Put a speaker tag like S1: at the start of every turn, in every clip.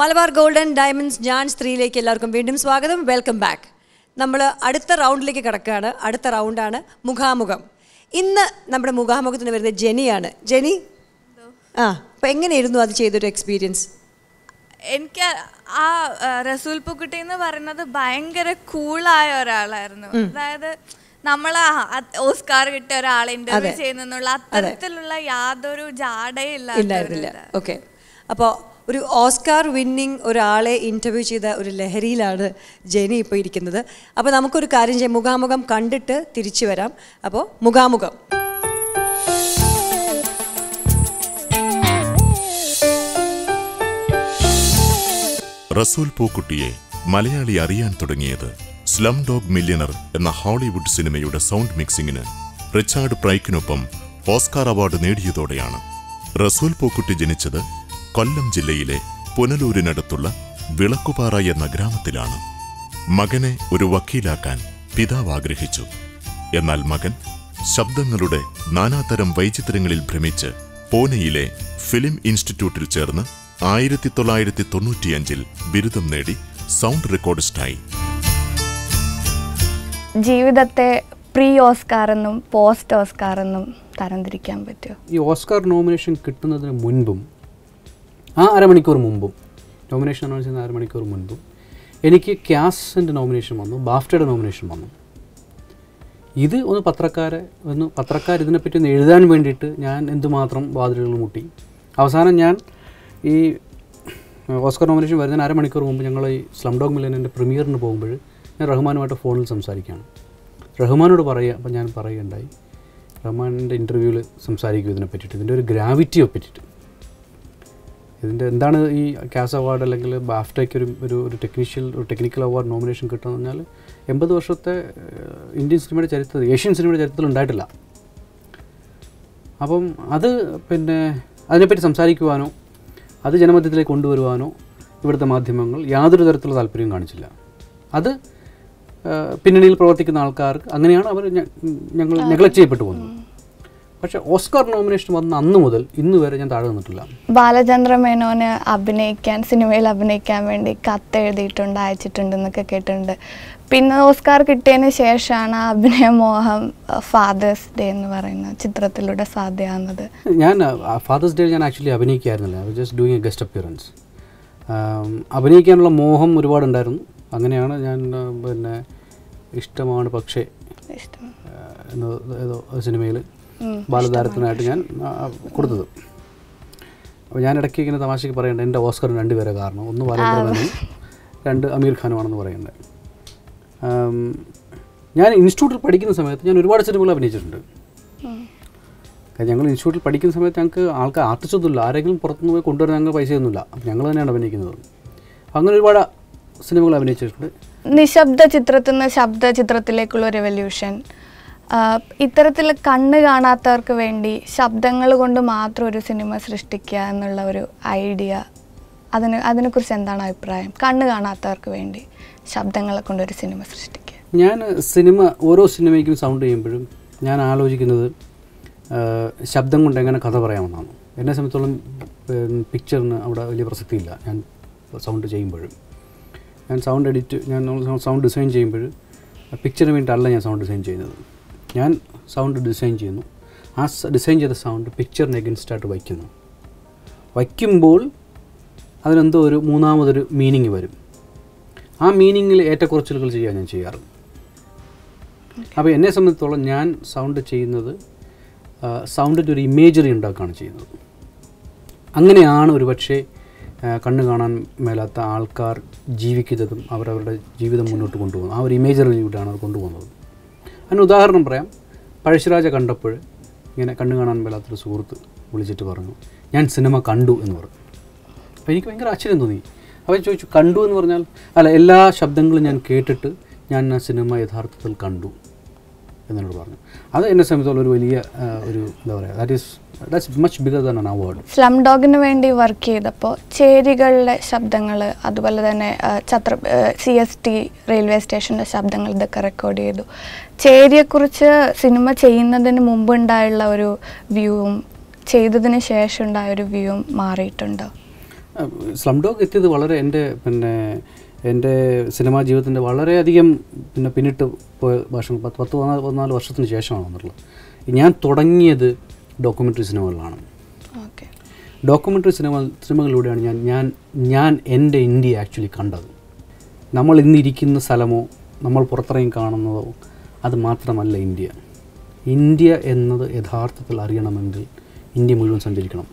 S1: Malabar golden diamonds ഞാൻ സ്ത്രീയിലേക്ക് എല്ലാവർക്കും വീണ്ടും സ്വാഗതം. Welcome back. നമ്മൾ അടുത്ത റൗണ്ടിലേക്ക് കിടക്കുകയാണ്. അടുത്ത റൗണ്ടാണ് മുഖാമുഖം. ഇന്ന് നമ്മുടെ മുഖാമുഖത്തിന് വരുന്നത് ജെനിയാണ്. ജെനി, അപ്പോൾ എങ്ങനെയായിരുന്നു അത് ചെയ്തൊരു എക്സ്പീരിയൻസ്?
S2: എനിക്ക് ആ റസൂൽ പൂക്കുട്ടി എന്ന് പറയുന്നത് ഭയങ്കര കൂളായ ഒരാളായിരുന്നു. അതായത് നമ്മൾ ഓസ്കാർ കിട്ടിയ ഒരാളെ ഇന്റർവ്യൂ ചെയ്യുന്നുള്ള അത്തരത്തിലുള്ള യാതൊരു ജാടയും ഇല്ലായിരുന്നില്ല.
S1: ഓക്കെ, അപ്പോൾ ഒരു ഓസ്കാർ വിന്നിങ് ഒരാളെ ഇൻ്റർവ്യൂ ചെയ്ത ഒരു ലഹരിയിലാണ് ജെനി ഇപ്പോൾ ഇരിക്കുന്നത്. അപ്പോൾ നമുക്കൊരു കാര്യം ചെയ്യാം, മുഖാമുഖം കണ്ടിട്ട് തിരിച്ചു വരാം. അപ്പോൾ മുഖാമുഖം.
S3: റസൂൽ പൂക്കുട്ടിയെ മലയാളി അറിയാൻ തുടങ്ങിയത് സ്ലം ഡോഗ് മില്യണർ എന്ന ഹോളിവുഡ് സിനിമയുടെ സൗണ്ട് മിക്സിങ്ങിന് റിച്ചാർഡ് പ്രൈക്കിനൊപ്പം ഓസ്കാർ അവാർഡ് നേടിയതോടെയാണ്. റസൂൽ പൂക്കുട്ടി ജനിച്ചത് കൊല്ലം ജില്ലയിലെ പുനലൂരിനടുത്തുള്ള വിളക്കുപാറ എന്ന ഗ്രാമത്തിലാണ്. മകനെ ഒരു വക്കീലാക്കാൻ പിതാവ് ആഗ്രഹിച്ചു. എന്നാൽ മകൻ ശബ്ദങ്ങളുടെ നാനാതരം വൈചിത്ര്യങ്ങളിൽ ഭ്രമിച്ച് പൂനെയിലെ ഫിലിം ഇൻസ്റ്റിറ്റ്യൂട്ടിൽ ചേർന്ന് 1995 ബിരുദം നേടി സൗണ്ട് റെക്കോർഡിസ്റ്റായി.
S4: ജീവിതത്തെ പ്രീ ഓസ്കാർ എന്നും പോസ്റ്റ് ഓസ്കാർ എന്നും തരംതിരിക്കാൻ പറ്റുമോ?
S5: ഈ ഓസ്കാർ നോമിനേഷൻ കിട്ടുന്നതിന് മുൻപും അരമണിക്കൂർ മുമ്പും, നോമിനേഷൻ അനൗൺസ് ചെയ്യുന്ന അരമണിക്കൂർ മുൻപും എനിക്ക് ക്യാസിൻ്റെ നോമിനേഷൻ വന്നു, ബാഫ്റ്റയുടെ നോമിനേഷൻ വന്നു. ഇത് പത്രക്കാർ ഇതിനെപ്പറ്റി ഒന്ന് എഴുതാൻ വേണ്ടിയിട്ട് ഞാൻ എന്തുമാത്രം വാതിലുകൾ മുട്ടി. അവസാനം ഞാൻ ഈ ഓസ്കാർ നോമിനേഷൻ വരുന്നതിന് അരമണിക്കൂർ മുമ്പ് ഞങ്ങൾ ഈ സ്ലം ഡോഗ് മില്യണറിൻ്റെ പ്രീമിയറിന് പോകുമ്പോൾ ഞാൻ റഹ്മാനുമായിട്ട് ഫോണിൽ സംസാരിക്കുകയാണ്. റഹ്മാനോട് അപ്പോൾ ഞാൻ പറയുകയുണ്ടായി, റഹ്മാനിൻ്റെ ഇൻ്റർവ്യൂവിൽ സംസാരിക്കും ഇതിനെ പറ്റിയിട്ട്, ഇതിൻ്റെ ഒരു ഗ്രാവിറ്റിയെ പറ്റിയിട്ട്, ഇതിൻ്റെ എന്താണ് ഈ ക്യാസ് അവാർഡ് അല്ലെങ്കിൽ ബാഫ്റ്റയ്ക്ക് ഒരു ടെക്നിക്കൽ അവാർഡ് നോമിനേഷൻ കിട്ടുമെന്ന് പറഞ്ഞാൽ 80 വർഷത്തെ ഇന്ത്യൻ സിനിമയുടെ ചരിത്രത്തിൽ, ഏഷ്യൻ സിനിമയുടെ ചരിത്രത്തിൽ ഉണ്ടായിട്ടില്ല. അപ്പം അത് അതിനെപ്പറ്റി സംസാരിക്കുവാനോ അത് ജനമധ്യത്തിലേക്ക് കൊണ്ടുവരുവാനോ ഇവിടുത്തെ മാധ്യമങ്ങൾ യാതൊരു തരത്തിലുള്ള താല്പര്യവും കാണിച്ചില്ല. അത് പിന്നണിയിൽ പ്രവർത്തിക്കുന്ന ആൾക്കാർക്ക് അങ്ങനെയാണ് അവർ ഞങ്ങൾ നെഗ്ലക്റ്റ് ചെയ്യപ്പെട്ടു പോകുന്നത്. പക്ഷേ ഓസ്കാർ നോമിനേഷൻ വന്ന അന്ന് മുതൽ ഇന്ന് വരെ ഞാൻ താഴെ നിന്നിട്ടില്ല.
S4: ബാലചന്ദ്ര മേനോന് സിനിമയിൽ അഭിനയിക്കാൻ വേണ്ടി കത്ത് എഴുതിയിട്ടുണ്ട്, അയച്ചിട്ടുണ്ടെന്നൊക്കെ കേട്ടിട്ടുണ്ട്. പിന്നെ ഓസ്കാർ കിട്ടിയതിന് ശേഷമാണ് അഭിനയമോഹം ഫാദേഴ്സ് ഡേ എന്ന് പറയുന്ന ചിത്രത്തിലൂടെ സാധ്യമാകുന്നത്.
S5: ഞാൻ ഫാദേഴ്സ് ഡേ ഞാൻ ആക്ച്വലി അഭിനയിക്കായിരുന്നില്ല, I was just doing a guest appearance. അഭിനയിക്കാനുള്ള മോഹം ഒരുപാടുണ്ടായിരുന്നു. അങ്ങനെയാണ് ഞാൻ ഇഷ്ടമാണ് പക്ഷേ ഏതോ സിനിമയിൽ ബാലതാരത്തിനായിട്ട് ഞാൻ കൊടുത്തത്. അപ്പോൾ ഞാൻ ഇടയ്ക്ക് ഇങ്ങനെ തമാശയ്ക്ക് പറയേണ്ടത് എൻ്റെ ഓസ്കറിന് 2 പേരെ കാരണം, ഒന്ന് ബാലചന്ദ്ര മേനോനും 2 അമീർ ഖാനുമാണെന്ന് പറയേണ്ടത്. ഞാൻ ഇൻസ്റ്റിറ്റ്യൂട്ടിൽ പഠിക്കുന്ന സമയത്ത് ഞാൻ ഒരുപാട് സിനിമകൾ അഭിനയിച്ചിട്ടുണ്ട്. ഞങ്ങൾ ഇൻസ്റ്റിറ്റ്യൂട്ടിൽ പഠിക്കുന്ന സമയത്ത് ഞങ്ങൾക്ക് ആർട്ടിസ്റ്റൊന്നുമില്ല, ആരെങ്കിലും പുറത്തുനിന്ന് പോയി കൊണ്ടുവരാൻ ഞങ്ങൾ പൈസയൊന്നുമില്ല, അപ്പോൾ ഞങ്ങൾ തന്നെയാണ് അഭിനയിക്കുന്നത്. അങ്ങനെ ഒരുപാട് സിനിമകൾ അഭിനയിച്ചിട്ടുണ്ട്.
S4: നിശബ്ദ ചിത്രത്തിൽ നിന്ന് ശബ്ദ ചിത്രത്തിലേക്കുള്ള റെവല്യൂഷൻ, ഇത്തരത്തിൽ കണ്ണ് കാണാത്തവർക്ക് വേണ്ടി ശബ്ദങ്ങൾ കൊണ്ട് മാത്രം ഒരു സിനിമ സൃഷ്ടിക്കുക എന്നുള്ള ഒരു ഐഡിയ, അതിനെക്കുറിച്ച് എന്താണ് അഭിപ്രായം? കണ്ണ് കാണാത്തവർക്ക് വേണ്ടി ശബ്ദങ്ങളെ കൊണ്ടൊരു സിനിമ സൃഷ്ടിക്കുക.
S5: ഞാൻ ഓരോ സിനിമയ്ക്കും സൗണ്ട് ചെയ്യുമ്പോഴും ഞാൻ ആലോചിക്കുന്നത് ശബ്ദം കൊണ്ട് എങ്ങനെ കഥ പറയാമെന്നാണ്. എന്നെ സംബന്ധിച്ചോളം പിക്ചറിന് അവിടെ വലിയ പ്രസക്തിയില്ല. ഞാൻ സൗണ്ട് ചെയ്യുമ്പോഴും ഞാൻ സൗണ്ട് ഡിസൈൻ ചെയ്യുമ്പോൾ പിക്ചറിന് വേണ്ടിയിട്ടല്ല ഞാൻ സൗണ്ട് ഡിസൈൻ ചെയ്യുന്നത്. ഞാൻ സൗണ്ട് ഡിസൈൻ ചെയ്യുന്നു, ആ ഡിസൈൻ ചെയ്ത സൗണ്ട് പിക്ചറിന് എഗൻസ്റ്റായിട്ട് വയ്ക്കുമ്പോൾ അതിനെന്തോ ഒരു മൂന്നാമതൊരു മീനിങ് വരും. ആ മീനിങ്ങിൽ ഏറ്റക്കുറച്ചിലുകൾ ഞാൻ ചെയ്യാറ്. അപ്പോൾ എന്നെ സംബന്ധിച്ചോളം ഞാൻ സൗണ്ട് ചെയ്യുന്നത് സൗണ്ടിൻ്റെ ഒരു ഇമേജറി ഉണ്ടാക്കുകയാണ് ചെയ്യുന്നത്. അങ്ങനെയാണ് ഒരുപക്ഷെ കണ്ണ് കാണാൻ മേലാത്ത ആൾക്കാർ ജീവിക്കുന്നതും അവരവരുടെ ജീവിതം മുന്നോട്ട് കൊണ്ടുപോകുന്നത്. ആ ഒരു ഇമേജറിയിലൂടെയാണ് അവർ കൊണ്ടുപോകുന്നത്. അതിന് ഉദാഹരണം പറയാം. പഴശ്ശിരാജ കണ്ടപ്പോൾ ഇങ്ങനെ കണ്ണ് കാണാൻ മേലാത്തൊരു സുഹൃത്ത് വിളിച്ചിട്ട് പറഞ്ഞു, ഞാൻ സിനിമ കണ്ടു എന്ന് പറഞ്ഞു. അപ്പോൾ എനിക്ക് ഭയങ്കര ആശ്ചര്യം തോന്നി. അവർ ചോദിച്ചു, കണ്ടു എന്ന് പറഞ്ഞാൽ? അല്ല, എല്ലാ ശബ്ദങ്ങളും ഞാൻ കേട്ടിട്ട് ഞാൻ ആ സിനിമ യഥാർത്ഥത്തിൽ കണ്ടു എന്നോട് പറഞ്ഞു. അത് എന്നെ സംബന്ധിച്ചോളം ഒരു വലിയ എന്താ പറയുക, that's much bigger than an award.
S4: Slum ഡോഗിന് വേണ്ടി വർക്ക് ചെയ്തപ്പോൾ ചേരികളിലെ ശബ്ദങ്ങൾ, അതുപോലെ തന്നെ CST റെയിൽവേ സ്റ്റേഷൻ്റെ ശബ്ദങ്ങൾ ഇതൊക്കെ റെക്കോർഡ് ചെയ്തു. ചേരിയെക്കുറിച്ച് സിനിമ ചെയ്യുന്നതിന് മുമ്പുണ്ടായുള്ള ഒരു വ്യൂവും ചെയ്തതിന് ശേഷം ഉണ്ടായ ഒരു വ്യൂവും മാറിയിട്ടുണ്ടോ?
S5: സ്ലം ഡോഗ് എത്തിയത് വളരെ എൻ്റെ സിനിമാ ജീവിതത്തിൻ്റെ വളരെയധികം പിന്നിട്ട് പോയ വർഷം 14 വർഷത്തിന് ശേഷമാണ് വന്നിട്ടുള്ളത്. ഞാൻ തുടങ്ങിയത് ഡോക്യുമെൻ്ററി സിനിമകളിലാണ്. ഡോക്യുമെൻ്ററി സിനിമകളിലൂടെയാണ് ഞാൻ എൻ്റെ ഇന്ത്യ ആക്ച്വലി കണ്ടത്. നമ്മൾ ഇന്നിരിക്കുന്ന സ്ഥലമോ നമ്മൾ പുറത്തിറങ്ങി കാണുന്നതോ അത് മാത്രമല്ല ഇന്ത്യ എന്നത് യഥാർത്ഥത്തിൽ അറിയണമെങ്കിൽ ഇന്ത്യ മുഴുവൻ സഞ്ചരിക്കണം.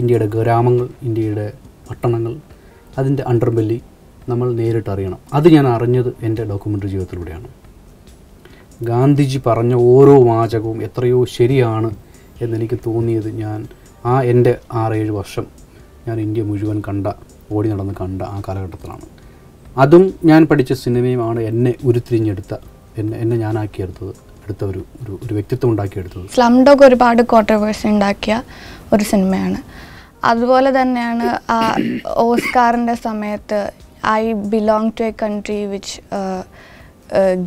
S5: ഇന്ത്യയുടെ ഗ്രാമങ്ങൾ, ഇന്ത്യയുടെ പട്ടണങ്ങൾ, അതിൻ്റെ അണ്ടർബെല്ലി നമ്മൾ നേരിട്ട് അറിയണം. അത് ഞാൻ അറിഞ്ഞത് എൻ്റെ ഡോക്യുമെൻ്ററി ജീവിതത്തിലൂടെയാണ്. ഗാന്ധിജി പറഞ്ഞ ഓരോ വാചകവും എത്രയോ ശരിയാണ് എന്നെനിക്ക് തോന്നിയത് എൻ്റെ 6-7 വർഷം ഞാൻ ഇന്ത്യ മുഴുവൻ ഓടി നടന്ന് കണ്ട ആ കാലഘട്ടത്തിലാണ്. അതും ഞാൻ പഠിച്ച സിനിമയുമാണ് എന്നെ ഉരുത്തിരിഞ്ഞെടുത്ത എന്നെ ഞാനാക്കിയെടുത്തത്, ഒരു വ്യക്തിത്വം ഉണ്ടാക്കിയെടുത്തത്.
S4: സ്ലം ഡോഗ് ഒരുപാട് കോൺട്രവേഴ്സി ഉണ്ടാക്കിയ ഒരു സിനിമയാണ്. അതുപോലെ തന്നെയാണ് ഓസ്കാറിൻ്റെ സമയത്ത് I belong to a country which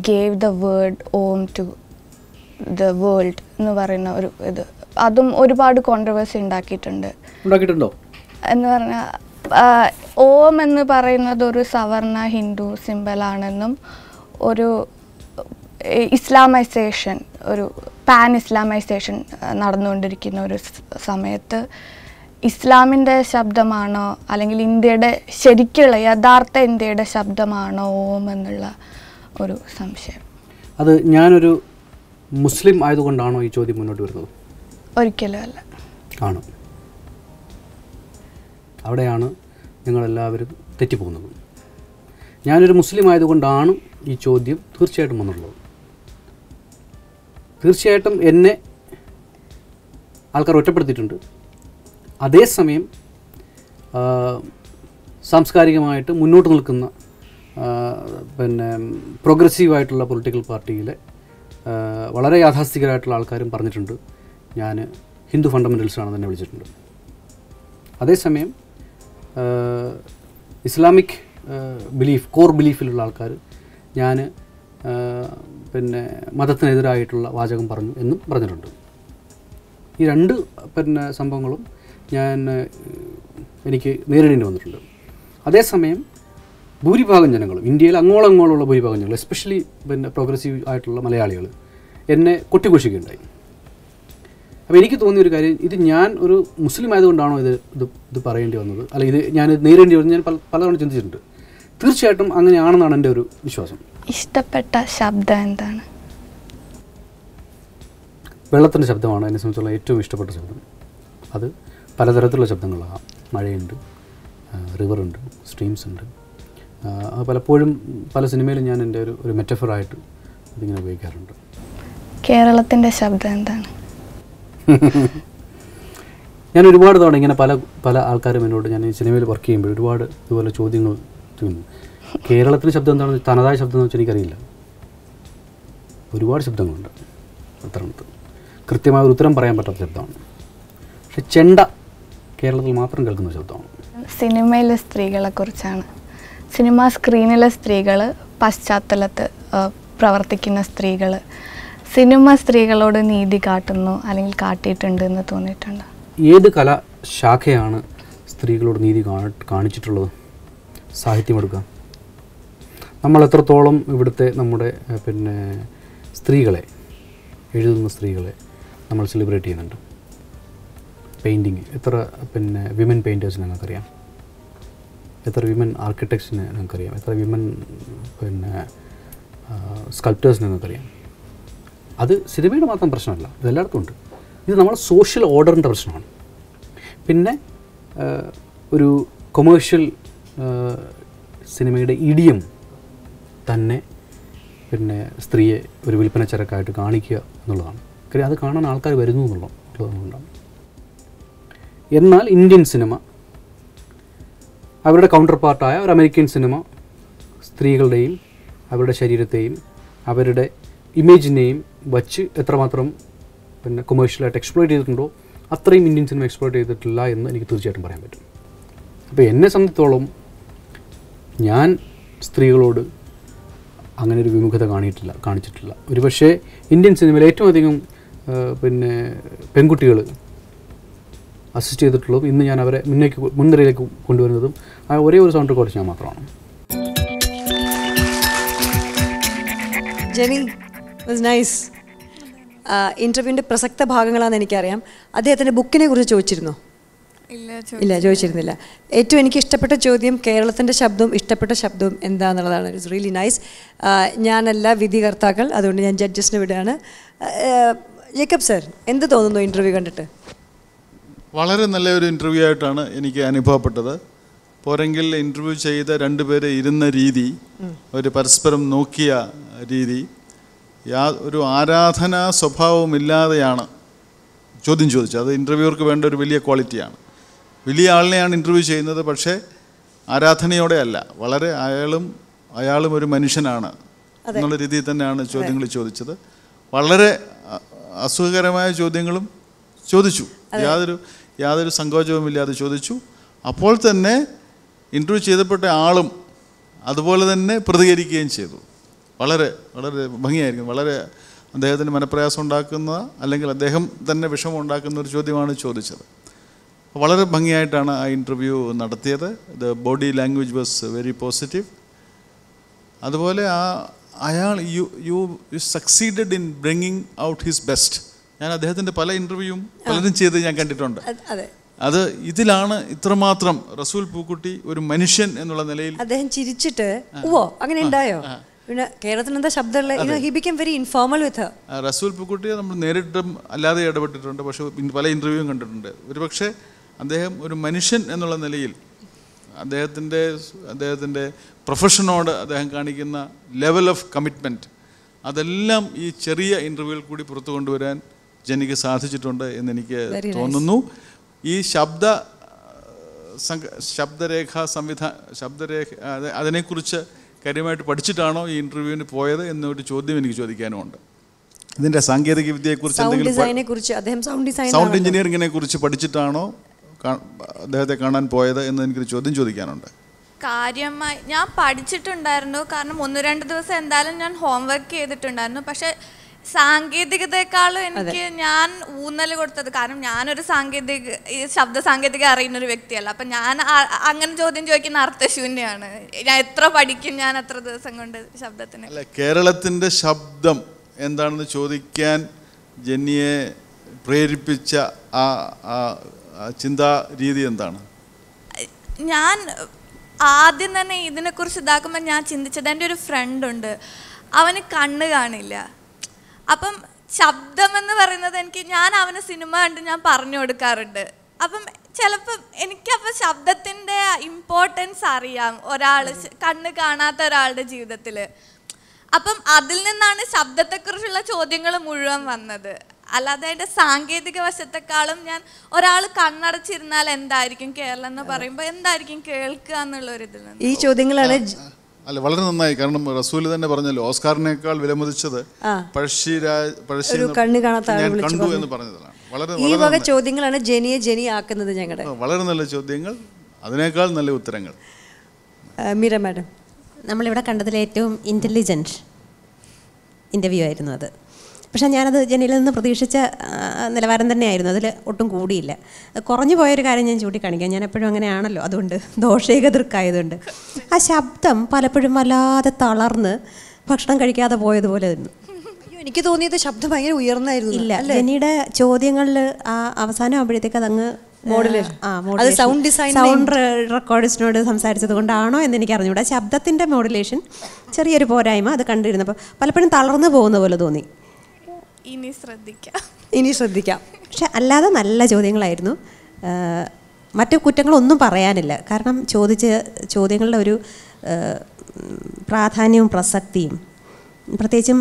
S4: gave the word Om to the world എന്ന് പറയുന്ന ഒരു അതും ഒരുപാട് കോൺട്രവേഴ്സി ഉണ്ടാക്കിയിട്ടുണ്ടോ എന്ന് പറഞ്ഞാൽ ഓം എന്ന് പറയുന്നത് ഒരു സവർണ ഹിന്ദു സിംബലാണെന്നും ഒരു ഇസ്ലാമൈസേഷൻ, ഒരു പാൻ ഇസ്ലാമൈസേഷൻ നടന്നുകൊണ്ടിരിക്കുന്ന ഒരു സമയത്ത് ഇസ്ലാമിൻ്റെ ശബ്ദമാണോ അല്ലെങ്കിൽ ഇന്ത്യയുടെ ശരിക്കുള്ള യഥാർത്ഥ ഇന്ത്യയുടെ ശബ്ദമാണോ ഓം എന്നുള്ള ഒരു സംശയം.
S5: അത് ഞാനൊരു മുസ്ലിം ആയതുകൊണ്ടാണോ ഈ ചോദ്യം മുന്നോട്ട് വരുന്നത്?
S4: ഒരിക്കലും അല്ല.
S5: ആണ്. അവിടെയാണ് നിങ്ങളെല്ലാവരും തെറ്റിപ്പോകുന്നത്. ഞാനൊരു മുസ്ലിം ആയതുകൊണ്ടാണ് ഈ ചോദ്യം തീർച്ചയായിട്ടും വന്നുള്ളത്. തീർച്ചയായിട്ടും എന്നെ ആൾക്കാർ ഒറ്റപ്പെടുത്തിയിട്ടുണ്ട്. അതേസമയം സാംസ്കാരികമായിട്ട് മുന്നോട്ട് നിൽക്കുന്ന പ്രോഗ്രസീവായിട്ടുള്ള പൊളിറ്റിക്കൽ പാർട്ടിയിലെ വളരെ യാഥാസ്ഥികരായിട്ടുള്ള ആൾക്കാരും പറഞ്ഞിട്ടുണ്ട് ഞാൻ ഹിന്ദു ഫണ്ടമെൻ്റൽസാണെന്ന് തന്നെ വിളിച്ചിട്ടുണ്ട്. അതേസമയം ഇസ്ലാമിക് കോർ ബിലീഫിലുള്ള ആൾക്കാർ ഞാൻ മതത്തിനെതിരായിട്ടുള്ള വാചകം പറഞ്ഞു എന്നും പറഞ്ഞിട്ടുണ്ട്. ഈ രണ്ട് സംഭവങ്ങളും എനിക്ക് നേരിടേണ്ടി വന്നിട്ടുണ്ട്. അതേസമയം ഭൂരിഭാഗം ജനങ്ങളും, ഇന്ത്യയിൽ അങ്ങോളങ്ങോളമുള്ള ഭൂരിഭാഗം ജനങ്ങൾ, എസ്പെഷ്യലി പ്രോഗ്രസീവ് ആയിട്ടുള്ള മലയാളികൾ എന്നെ കൊട്ടിഘോഷിക്കുകയുണ്ടായി. അപ്പോൾ എനിക്ക് തോന്നിയൊരു കാര്യം, ഇത് ഞാൻ ഒരു മുസ്ലിം ആയതുകൊണ്ടാണോ ഇത് പറയേണ്ടി വന്നത്, അല്ല ഇത് ഞാൻ നേരിടേണ്ടി വന്നത്, ഞാൻ പലതവണ ചിന്തിച്ചിട്ടുണ്ട്. തീർച്ചയായിട്ടും അങ്ങനെയാണെന്നാണ് എൻ്റെ ഒരു വിശ്വാസം.
S4: ഇഷ്ടപ്പെട്ട ശബ്ദം എന്താണ്?
S5: വെള്ളത്തിൻ്റെ ശബ്ദമാണ് എന്നെ സംബന്ധിച്ചുള്ള ഏറ്റവും ഇഷ്ടപ്പെട്ട ശബ്ദം. അത് പലതരത്തിലുള്ള ശബ്ദങ്ങളാണ്. മഴയുണ്ട്, റിവറുണ്ട്, സ്ട്രീംസ് ഉണ്ട്. പലപ്പോഴും പല സിനിമയിലും ഞാൻ എൻ്റെ ഒരു മെറ്റഫറായിട്ട് ഇതിങ്ങനെ ഉപയോഗിക്കാറുണ്ട്.
S4: കേരളത്തിൻ്റെ ശബ്ദം എന്താണ്?
S5: ഞാൻ ഒരുപാട് തവണ ഇങ്ങനെ പല ആൾക്കാരും എന്നോട്, ഞാൻ ഈ സിനിമയിൽ വർക്ക് ചെയ്യുമ്പോൾ ഒരുപാട് ഇതുപോലെ ചോദ്യങ്ങൾ ചോദിക്കുന്നു. കേരളത്തിൻ്റെ ശബ്ദം എന്താണ്, തനതായ ശബ്ദം എന്ന് വെച്ചാൽ എനിക്കറിയില്ല. ഒരുപാട് ശബ്ദങ്ങളുണ്ട്. അത്രത്ത് കൃത്യമായ ഒരു ഉത്തരം പറയാൻ പറ്റാത്ത ശബ്ദമാണ്. പക്ഷെ ചെണ്ട കേരളത്തിൽ മാത്രം കേൾക്കുന്ന ശബ്ദമാണ്.
S4: സിനിമയിലെ സ്ത്രീകളെ കുറിച്ചാണ്. സിനിമ സ്ക്രീനിലെ സ്ത്രീകൾ, പശ്ചാത്തലത്ത് പ്രവർത്തിക്കുന്ന സ്ത്രീകൾ, സിനിമ സ്ത്രീകളോട് നീതി കാട്ടുന്നു അല്ലെങ്കിൽ കാട്ടിയിട്ടുണ്ട് എന്ന് തോന്നിയിട്ടുണ്ട്?
S5: ഏത് കലാശാഖയാണ് സ്ത്രീകളോട് നീതി കാണിച്ചിട്ടുള്ളത്? സാഹിത്യമെടുക്കാം. നമ്മൾ എത്രത്തോളം ഇവിടുത്തെ നമ്മുടെ സ്ത്രീകളെ, എഴുതുന്ന സ്ത്രീകളെ നമ്മൾ സെലിബ്രേറ്റ് ചെയ്യുന്നുണ്ട്. പെയിൻറ്റിങ്, എത്ര വിമൻ പെയിൻറ്റേഴ്സിനെ ഞങ്ങൾക്കറിയാം, എത്ര വിമൻ ആർക്കിടെക്ട്സിനെ ഞങ്ങൾക്കറിയാം, എത്ര വിമൻ സ്കൾപ്റ്റേഴ്സിനെ ഞങ്ങൾക്കറിയാം. അത് സിനിമയുടെ മാത്രം പ്രശ്നമല്ല, ഇതെല്ലായിടത്തും ഉണ്ട്. ഇത് നമ്മുടെ സോഷ്യൽ ഓർഡറിൻ്റെ പ്രശ്നമാണ്. പിന്നെ ഒരു കൊമേഴ്ഷ്യൽ സിനിമയുടെ ഇഡിയം തന്നെ സ്ത്രീയെ ഒരു വിൽപ്പന ചരക്കായിട്ട് കാണിക്കുക എന്നുള്ളതാണ്. കാര്യം അത് കാണാൻ ആൾക്കാർ വരുന്നു എന്നുള്ളതുകൊണ്ടാണ്. എന്നാൽ ഇന്ത്യൻ സിനിമ, അവരുടെ കൗണ്ടർ പാർട്ടായ ഒരു അമേരിക്കൻ സിനിമ, സ്ത്രീകളുടെയും അവരുടെ ശരീരത്തെയും അവരുടെ ഇമേജിനെയും വച്ച് എത്രമാത്രം കൊമേഴ്ഷ്യലായിട്ട് എക്സ്പ്ലോയിറ്റ് ചെയ്തിട്ടുണ്ടോ അത്രയും ഇന്ത്യൻ സിനിമ എക്സ്പ്ലോയിറ്റ് ചെയ്തിട്ടില്ല എന്ന് എനിക്ക് തീർച്ചയായിട്ടും പറയാൻ പറ്റും. അപ്പോൾ എന്നെ സംബന്ധിച്ചോളം ഞാൻ സ്ത്രീകളോട് അങ്ങനെ ഒരു വിമുഖത കാണിച്ചിട്ടില്ല. ഒരുപക്ഷെ ഇന്ത്യൻ സിനിമയിൽ ഏറ്റവും അധികം പെൺകുട്ടികൾ അസിസ്റ്റ് ചെയ്തിട്ടുള്ളതും ഇന്ന് ഞാൻ അവരെ മുൻനിരയിലേക്ക് കൊണ്ടുവരുന്നതും ആ ഒരേ ഒരു സൗണ്ട് റെക്കോർഡ് ഞാൻ മാത്രമാണ്.
S1: Jeni was nice. ഇൻ്റർവ്യൂവിൻ്റെ പ്രസക്ത ഭാഗങ്ങളാണെന്ന് എനിക്കറിയാം. അദ്ദേഹത്തിൻ്റെ ബുക്കിനെ കുറിച്ച് ചോദിച്ചിരുന്നോ? ഇല്ല, ചോദിച്ചിരുന്നില്ല. ഏറ്റവും എനിക്ക് ഇഷ്ടപ്പെട്ട ചോദ്യം കേരളത്തിൻ്റെ ശബ്ദവും ഇഷ്ടപ്പെട്ട ശബ്ദവും എന്താണെന്നുള്ളതാണ്. It's really nice. ഞാനല്ല വിധികർത്താക്കൾ, അതുകൊണ്ട് ഞാൻ ജഡ്ജസിനെ വിടുകയാണ്. ജേക്കബ് സർ, എന്ത് തോന്നുന്നു ഇൻ്റർവ്യൂ കണ്ടിട്ട്?
S6: വളരെ നല്ലൊരു ഇൻ്റർവ്യൂ ആയിട്ടാണ് എനിക്ക് അനുഭവപ്പെട്ടത്. പോരെങ്കിൽ ഇൻ്റർവ്യൂ ചെയ്ത രണ്ടുപേരെ ഇരുന്ന രീതി, ഒരു പരസ്പരം നോക്കിയ രീതി, ഒരു ആരാധനാ സ്വഭാവമില്ലാതെയാണ് ചോദ്യം ചോദിച്ചത്. അത് ഇൻ്റർവ്യൂവർക്ക് വേണ്ട ഒരു വലിയ ക്വാളിറ്റിയാണ്. വലിയ ആളിനെയാണ് ഇൻ്റർവ്യൂ ചെയ്യുന്നത്, പക്ഷേ ആരാധനയോടെ അല്ല, വളരെ അയാളും ഒരു മനുഷ്യനാണ് എന്നുള്ള രീതിയിൽ തന്നെയാണ് ചോദ്യങ്ങൾ ചോദിച്ചത്. വളരെ അസുഖകരമായ ചോദ്യങ്ങളും ചോദിച്ചു, യാതൊരു സങ്കോചവുമില്ലാതെ ചോദിച്ചു. അപ്പോൾ തന്നെ ഇൻ്റർവ്യൂ ചെയ്തപ്പെട്ട ആളും അതുപോലെ തന്നെ പ്രതികരിക്കുകയും ചെയ്തു. വളരെ വളരെ ഭംഗിയായിരിക്കും. വളരെ അദ്ദേഹത്തിന് മനപ്രയാസം ഉണ്ടാക്കുന്ന, അല്ലെങ്കിൽ അദ്ദേഹം തന്നെ വിഷമം ഉണ്ടാക്കുന്ന ഒരു ചോദ്യമാണ് ചോദിച്ചത്. വളരെ ഭംഗിയായിട്ടാണ് ആ ഇൻ്റർവ്യൂ നടത്തിയത്. The body language was very positive. അതുപോലെ അയാൾ you succeeded in bringing out his best. ഞാൻ അദ്ദേഹത്തിൻ്റെ പല ഇൻ്റർവ്യൂവും പലരും ചെയ്ത് ഞാൻ കണ്ടിട്ടുണ്ട്. അത് ഇതിലാണ് ഇത്രമാത്രം റസൂൽ പൂക്കുട്ടി ഒരു മനുഷ്യൻ എന്നുള്ള നിലയിൽ അദ്ദേഹം
S1: ചിരിച്ചിട്ട് അങ്ങനെ ഉണ്ടായോ? പിന്നെ കേരളത്തിൽ എന്താ ശബ്ദമുള്ള ഹി ബിക്കം വെരി ഇൻഫോർമൽ വിത്ത് ഹർ.
S6: റസൂൽ പൂക്കുട്ടിയെ നമ്മൾ നേരിട്ടും അല്ലാതെ ഇടപെട്ടിട്ടുണ്ട്, പക്ഷേ പല ഇൻ്റർവ്യൂവും കണ്ടിട്ടുണ്ട്. ഒരുപക്ഷെ അദ്ദേഹം ഒരു മനുഷ്യൻ എന്നുള്ള നിലയിൽ അദ്ദേഹത്തിൻ്റെ പ്രൊഫഷനോട് അദ്ദേഹം കാണിക്കുന്ന ലെവൽ ഓഫ് കമ്മിറ്റ്മെൻറ്റ്, അതെല്ലാം ഈ ചെറിയ ഇൻ്റർവ്യൂവിൽ കൂടി പുറത്തു കൊണ്ടുവരാൻ ജനിക്ക് സാധിച്ചിട്ടുണ്ട് എന്നെനിക്ക് തോന്നുന്നു. ഈ ശബ്ദരേഖ അതിനെക്കുറിച്ച് കാര്യമായിട്ട് പഠിച്ചിട്ടാണോ ഈ ഇൻ്റർവ്യൂവിന് പോയത് എന്നൊരു ചോദ്യം എനിക്ക് ചോദിക്കാനുമുണ്ട്. ഇതിൻ്റെ സാങ്കേതിക വിദ്യയെക്കുറിച്ച് സൗണ്ട് എഞ്ചിനീയറിങ്ങിനെ കുറിച്ച് പഠിച്ചിട്ടാണോ അദ്ദേഹത്തെ കാണാൻ പോയത് എന്ന് എനിക്കൊരു ചോദ്യം ചോദിക്കാനുണ്ട്.
S2: കാര്യമായി ഞാൻ പഠിച്ചിട്ടുണ്ടായിരുന്നു, കാരണം 1-2 ദിവസം എന്തായാലും ഞാൻ ഹോംവർക്ക് ചെയ്തിട്ടുണ്ടായിരുന്നു. പക്ഷെ സാങ്കേതികതയെക്കാളും എനിക്ക് ഞാൻ ഊന്നൽ കൊടുത്തത്, കാരണം ഞാനൊരു ശബ്ദ സാങ്കേതിക അറിയുന്നൊരു വ്യക്തിയല്ല. അപ്പം ഞാൻ അങ്ങനെ ചോദ്യം ചോദിക്കുന്ന അർത്ഥശൂന്യമാണ്. ഞാൻ എത്ര പഠിക്കും, ഞാൻ എത്ര ദിവസം കൊണ്ട് ശബ്ദത്തിന്.
S6: അല്ല, കേരളത്തിൻ്റെ ശബ്ദം എന്താണെന്ന് ചോദിക്കാൻ ജെന്നിയെ പ്രേരിപ്പിച്ച ആ ചിന്താ രീതി എന്താണ്?
S2: ഞാൻ ആദ്യം തന്നെ ഇതിനെക്കുറിച്ച് ഇതാക്കുമ്പോൾ ഞാൻ ചിന്തിച്ചത്, എൻ്റെ ഒരു ഫ്രണ്ടുണ്ട്, അവന് കണ്ണ് കാണില്ല. അപ്പം ശബ്ദമെന്ന് പറയുന്നത് ഞാൻ അവന് സിനിമ കണ്ട് ഞാൻ പറഞ്ഞു കൊടുക്കാറുണ്ട്. അപ്പം ചിലപ്പം എനിക്കപ്പോൾ ശബ്ദത്തിൻ്റെ ഇമ്പോർട്ടൻസ് അറിയാം കണ്ണ് കാണാത്ത ഒരാളുടെ ജീവിതത്തിൽ. അപ്പം അതിൽ നിന്നാണ് ശബ്ദത്തെക്കുറിച്ചുള്ള ചോദ്യങ്ങൾ മുഴുവൻ വന്നത്. അല്ലാതെ അതിൻ്റെ സാങ്കേതിക വശത്തെക്കാളും ഞാൻ ഒരാൾ കണ്ണടച്ചിരുന്നാൽ എന്തായിരിക്കും കേരളം എന്ന് പറയുമ്പോൾ എന്തായിരിക്കും കേൾക്കുക എന്നുള്ളൊരിതിൽ നിന്ന്
S1: ഈ ചോദ്യങ്ങളാണ്.
S6: അല്ല, വളരെ നന്നായി. കാരണം റസൂൽ തന്നെ പറഞ്ഞല്ലോ, ഓസ്കാറിനേക്കാൾ വിലമതിച്ചത് കണ്ടു എന്ന് പറഞ്ഞതാണ്.
S1: ഈ വക ചോദ്യങ്ങളാണ് ജെനി ആക്കുന്നത് ഞങ്ങളുടെ.
S6: വളരെ നല്ല ചോദ്യങ്ങൾ, അതിനേക്കാൾ നല്ല ഉത്തരങ്ങൾ.
S1: മീര മാഡം,
S7: നമ്മളിവിടെ കണ്ടതിൽ ഏറ്റവും ഇൻ്റലിജൻറ്റ് ഇൻ്റർവ്യൂ ആയിരുന്നു അത്. പക്ഷേ ഞാനത് ജെനിയിൽ നിന്ന് പ്രതീക്ഷിച്ച നിലവാരം തന്നെയായിരുന്നു, അതിൽ ഒട്ടും കൂടിയില്ല. കുറഞ്ഞു പോയൊരു കാര്യം ഞാൻ ചൂണ്ടിക്കാണിക്കാം. ഞാൻ എപ്പോഴും അങ്ങനെയാണല്ലോ, അതുകൊണ്ട് ദോഷേകതൃക്കായതുകൊണ്ട് ആ ശബ്ദം പലപ്പോഴും വല്ലാതെ തളർന്ന് ഭക്ഷണം കഴിക്കാതെ പോയതുപോലെ ആയിരുന്നു.
S1: എനിക്ക് തോന്നിയത് ശബ്ദം ഭയങ്കര ഉയർന്നായിരുന്നു.
S7: ഇല്ല, ജെനിയുടെ ചോദ്യങ്ങളിൽ ആ അവസാനം ആകുമ്പോഴത്തേക്ക് അതങ്ങ് സൗണ്ട് റെക്കോർഡിസ്റ്റിനോട് സംസാരിച്ചത് കൊണ്ടാണോ എന്ന് എനിക്ക് അറിഞ്ഞൂടാ. ശബ്ദത്തിൻ്റെ മോഡുലേഷൻ ചെറിയൊരു പോരായ്മ അത് കണ്ടിരുന്നപ്പോൾ പലപ്പോഴും തളർന്നു പോകുന്ന പോലെ തോന്നി.
S2: ഇനി ശ്രദ്ധിക്കാം.
S7: പക്ഷെ അല്ലാതെ നല്ല ചോദ്യങ്ങളായിരുന്നു. മറ്റു കുറ്റങ്ങളൊന്നും പറയാനില്ല. കാരണം ചോദിച്ച ചോദ്യങ്ങളുടെ ഒരു പ്രാധാന്യവും പ്രസക്തിയും, പ്രത്യേകിച്ചും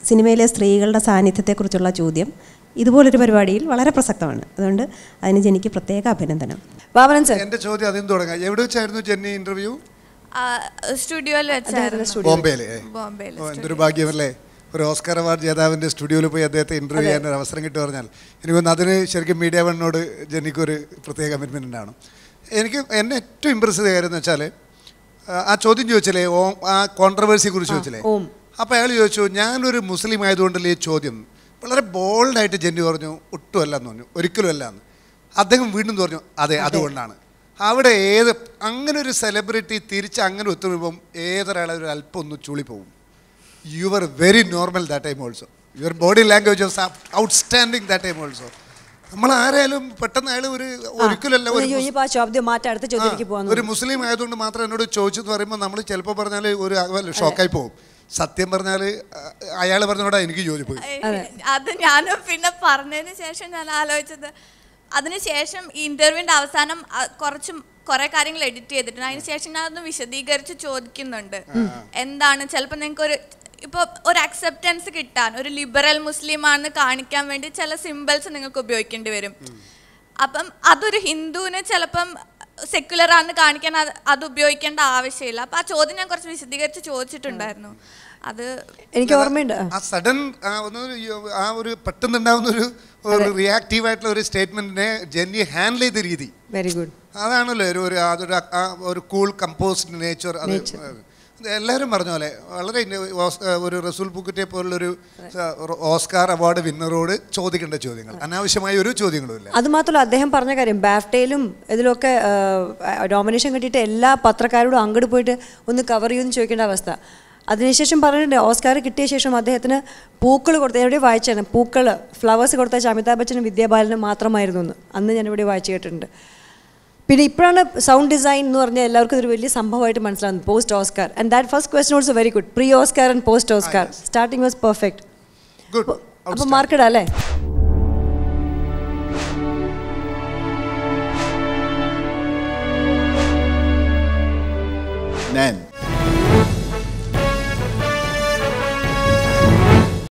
S7: സിനിമയിലെ സ്ത്രീകളുടെ സാന്നിധ്യത്തെക്കുറിച്ചുള്ള ചോദ്യം ഇതുപോലൊരു പരിപാടിയിൽ വളരെ പ്രസക്തമാണ്. അതുകൊണ്ട് അതിന് ജെന്നിക്ക് പ്രത്യേക അഭിനന്ദനം.
S1: വാമനൻ സർ,
S8: എൻ്റെ ചോദ്യം അതിന് തുടങ്ങാം. എവിടെ വെച്ചായിരുന്നു ജെന്നി ഇൻ്റർവ്യൂ?
S2: സ്റ്റുഡിയോയിൽ വെച്ചായിരുന്നു.
S8: ബോംബെയിൽ. എന്തൊരു ഭാഗ്യമല്ലേ, ഒരു ഓസ്കാർ അവാർഡ് ജേതാവിൻ്റെ സ്റ്റുഡിയോയിൽ പോയി അദ്ദേഹത്തെ ഇൻ്റർവ്യൂ ചെയ്യാൻ ഒരു അവസരം കിട്ടുക പറഞ്ഞാൽ എനിക്ക് തോന്നുന്നു അതിന് ശരിക്കും മീഡിയ വണ്ണിനോട് ജെന്നിക്കൊരു പ്രത്യേക കമ്മിറ്റ്മെൻ്റ് ഉണ്ടാവണം. എന്നെ ഏറ്റവും ഇമ്പ്രസ് ചെയ്ത കാര്യം എന്ന് വെച്ചാൽ ആ ചോദ്യം ചോദിച്ചില്ലേ, ആ കോൺട്രവേഴ്സിയെ കുറിച്ച് ചോദിച്ചില്ലേ, അപ്പോൾ അയാൾ ചോദിച്ചു ഞാനൊരു മുസ്ലിം ആയതുകൊണ്ടല്ലേ ഈ ചോദ്യം. വളരെ ബോൾഡായിട്ട് ജെന്നി പറഞ്ഞു ഒട്ടും അല്ല എന്ന് പറഞ്ഞു, ഒരിക്കലും അല്ല എന്ന്. അദ്ദേഹം വീണ്ടും പറഞ്ഞു അതെ അതുകൊണ്ടാണ്. അവിടെ അങ്ങനെ ഒരു സെലിബ്രിറ്റി തിരിച്ച് അങ്ങനെ ഒത്തുവരുമ്പം ഏതൊരാളെ ഒരു അല്പം ഒന്ന് ചുളി പോകും. You are very normal that time also. Your body language was outstanding that time also. നമ്മൾ ആരായാലും പെട്ടെന്ന് അയാൾ ഒരിക്കലല്ല ഒരു മുസ്ലിം ആയതുകൊണ്ട് മാത്രം എന്നോട് ചോദിച്ചെന്ന് പറയുമ്പോൾ നമ്മൾ ചിലപ്പോൾ പറഞ്ഞാൽ ഒരു ഷോക്കായി പോകും. സത്യം പറഞ്ഞാൽ അയാൾ പറഞ്ഞോടാ എനിക്ക് യോജിപ്പോയി.
S2: അത് ഞാനും പിന്നെ പറഞ്ഞതിന് ശേഷം ഞാൻ ആലോചിച്ചത്, അതിനുശേഷം ഈ ഇന്റർവ്യൂവിന്റെ അവസാനം കുറെ കാര്യങ്ങൾ എഡിറ്റ് ചെയ്തിട്ടുണ്ട്. അതിനുശേഷം ഞാൻ അതൊന്ന് വിശദീകരിച്ച് ചോദിക്കുന്നുണ്ട്. എന്താണ് ചിലപ്പോൾ നിങ്ങൾക്ക് ഇപ്പോൾ ഒരു അക്സെപ്റ്റൻസ് കിട്ടാൻ ഒരു ലിബറൽ മുസ്ലിം ആണെന്ന് കാണിക്കാൻ വേണ്ടി ചില സിമ്പിൾസ് നിങ്ങൾക്ക് ഉപയോഗിക്കേണ്ടി വരും. അപ്പം അതൊരു ഹിന്ദുവിന് ചിലപ്പം സെക്യുലർ ആണെന്ന് കാണിക്കാൻ അത് ഉപയോഗിക്കേണ്ട ആവശ്യമില്ല. അപ്പം ആ ചോദ്യം ഞാൻ കുറച്ച് വിശദീകരിച്ച് ചോദിച്ചിട്ടുണ്ടായിരുന്നു. അത്
S1: എനിക്ക് ഓർമ്മയുണ്ട്.
S8: ആ സഡൻ ആ ഒരു പെട്ടെന്നുണ്ടാവുന്ന ഒരു റിയാക്റ്റീവ് ആയിട്ടുള്ള ഒരു സ്റ്റേറ്റ്മെന്റിനെ ജെന്നി ഹാൻഡിൽ ചെയ്ത രീതി
S1: വെരി ഗുഡ്.
S8: അതാണല്ലോ ഒരു കൂൾ കമ്പോസ്ഡ് നേച്ചർ. അത് എല്ലാവരും പറഞ്ഞ പോലെ വളരെ ഒരു റസൂൽ പൂക്കുറ്റിയെ പോലുള്ളൊരു ഓസ്കാർ അവാർഡ് വിന്നറോട് ചോദിക്കേണ്ട ചോദ്യങ്ങൾ, അനാവശ്യമായ ഒരു ചോദ്യങ്ങളുമില്ല.
S1: അതുമാത്രമല്ല അദ്ദേഹം പറഞ്ഞ കാര്യം ബാഫ്റ്റയിലും ഇതിലൊക്കെ നോമിനേഷൻ കിട്ടിയിട്ട് എല്ലാ പത്രക്കാരോടും അങ്ങോട്ട് പോയിട്ട് ഒന്ന് കവർ ചെയ്യുമെന്ന് ചോദിക്കേണ്ട അവസ്ഥ. അതിനുശേഷം പറഞ്ഞിട്ടുണ്ട് ഓസ്കാർ കിട്ടിയ ശേഷം അദ്ദേഹത്തിന് പൂക്കൾ കൊടുത്ത, എവിടെ വായിച്ചാണ് പൂക്കൾ ഫ്ലവേഴ്സ് കൊടുത്ത അമിതാഭ് ബച്ചനും വിദ്യാബാലനും മാത്രമായിരുന്നു എന്ന് അന്ന് ഞാൻ ഇവിടെ വായിച്ചു കേട്ടിട്ടുണ്ട്. പിന്നെ ഇപ്പോഴാണ് സൗണ്ട് ഡിസൈൻ എന്ന് പറഞ്ഞാൽ എല്ലാവർക്കും ഇതൊരു വലിയ സംഭവമായിട്ട് മനസ്സിലാവുന്നത് post Oscar. And that first question also very good. Pre Oscar and post Oscar starting was perfect. അപ്പോൾ മാർക്കിടാ അല്ലേ?
S6: ഞാൻ